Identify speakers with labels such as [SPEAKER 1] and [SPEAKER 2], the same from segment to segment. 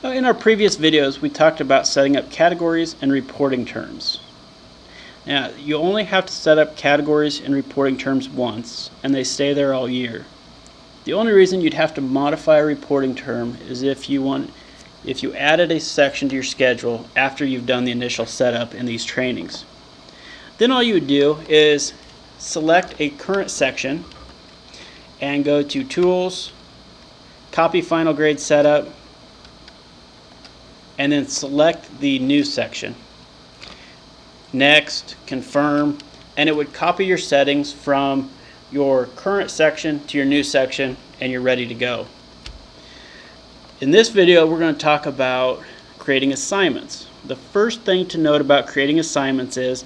[SPEAKER 1] In our previous videos, we talked about setting up categories and reporting terms. Now, you only have to set up categories and reporting terms once, and they stay there all year. The only reason you'd have to modify a reporting term is if you added a section to your schedule after you've done the initial setup in these trainings. Then all you would do is select a current section and go to Tools, Copy Final Grade Setup, and then select the new section. Next, confirm, and it would copy your settings from your current section to your new section, and you're ready to go. In this video, we're going to talk about creating assignments. The first thing to note about creating assignments is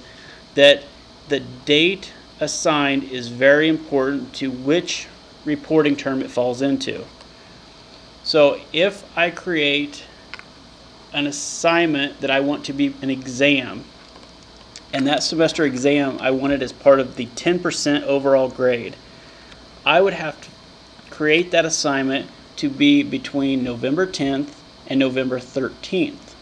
[SPEAKER 1] that the date assigned is very important to which reporting term it falls into. So if I create an assignment that I want to be an exam, and that semester exam I want it as part of the 10% overall grade, I would have to create that assignment to be between November 10th and November 13th.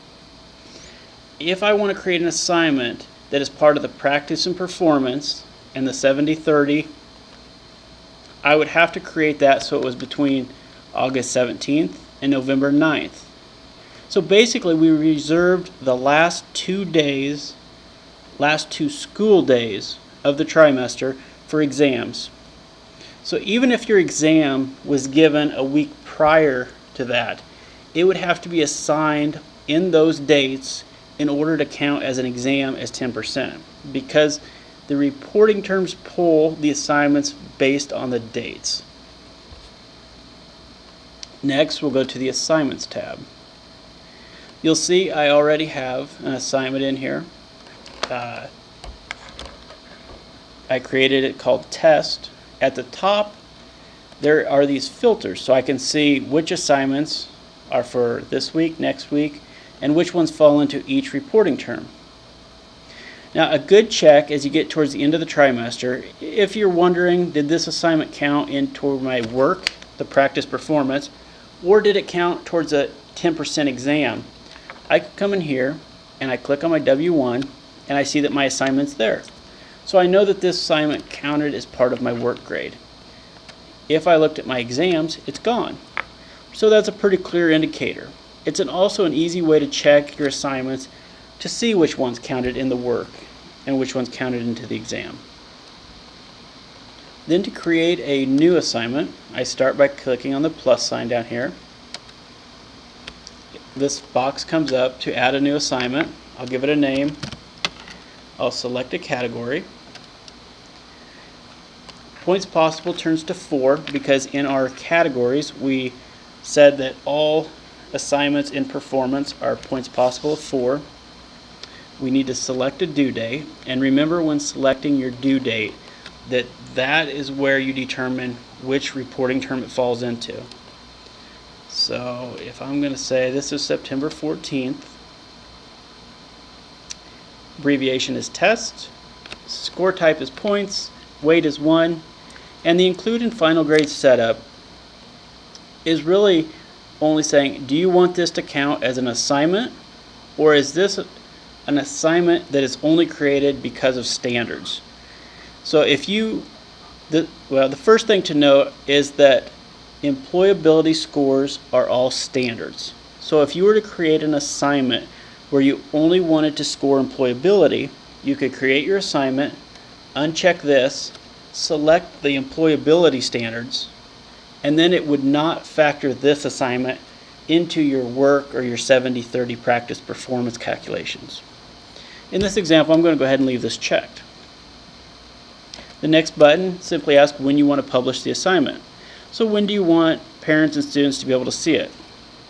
[SPEAKER 1] If I want to create an assignment that is part of the practice and performance and the 70-30, I would have to create that so it was between August 17th and November 9th. So basically we reserved the last two school days of the trimester for exams. So even if your exam was given a week prior to that, it would have to be assigned in those dates in order to count as an exam as 10%, because the reporting terms pull the assignments based on the dates. Next, we'll go to the Assignments tab. You'll see I already have an assignment in here. I created it called Test. At the top there are these filters, so I can see which assignments are for this week, next week, and which ones fall into each reporting term. Now, a good check as you get towards the end of the trimester, if you're wondering, did this assignment count into my work, the practice performance, or did it count towards a 10% exam? I can come in here and I click on my W1 and I see that my assignment's there. So I know that this assignment counted as part of my work grade. If I looked at my exams, it's gone. So that's a pretty clear indicator. It's also an easy way to check your assignments to see which ones counted in the work and which ones counted into the exam. Then to create a new assignment, I start by clicking on the plus sign down here. This box comes up to add a new assignment. I'll give it a name. I'll select a category. Points possible turns to 4 because in our categories we said that all assignments in performance are points possible of 4. We need to select a due date, and remember when selecting your due date that is where you determine which reporting term it falls into. So if I'm going to say this is September 14th, abbreviation is test, score type is points, weight is 1, and the include and final grade setup is really only saying, do you want this to count as an assignment, or is this an assignment that is only created because of standards? So if the first thing to note is that employability scores are all standards. So if you were to create an assignment where you only wanted to score employability, you could create your assignment, uncheck this, select the employability standards, and then it would not factor this assignment into your work or your 70-30 practice performance calculations. In this example, I'm going to go ahead and leave this checked. The next button simply asks when you want to publish the assignment. So when do you want parents and students to be able to see it?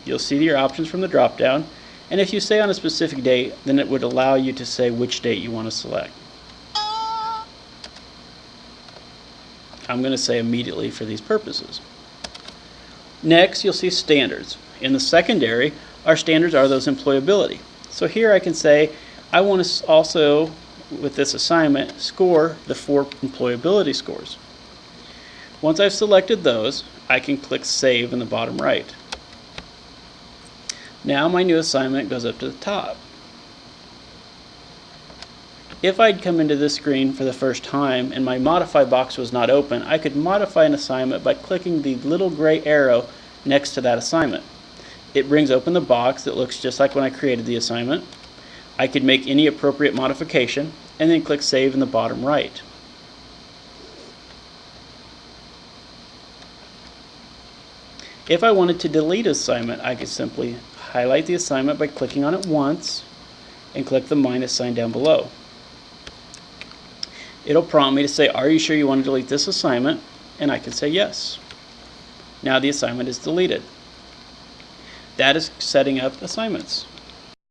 [SPEAKER 1] You'll see your options from the drop-down, and if you say on a specific date, then it would allow you to say which date you want to select. I'm going to say immediately for these purposes. Next, you'll see standards. In the secondary, our standards are those employability. So here I can say I want to also, with this assignment, score the 4 employability scores. Once I've selected those, I can click Save in the bottom right. Now my new assignment goes up to the top. If I'd come into this screen for the first time and my modify box was not open, I could modify an assignment by clicking the little gray arrow next to that assignment. It brings open the box that looks just like when I created the assignment. I could make any appropriate modification and then click Save in the bottom right. If I wanted to delete an assignment, I could simply highlight the assignment by clicking on it once and click the minus sign down below. It'll prompt me to say, are you sure you want to delete this assignment? And I can say yes. Now the assignment is deleted. That is setting up assignments.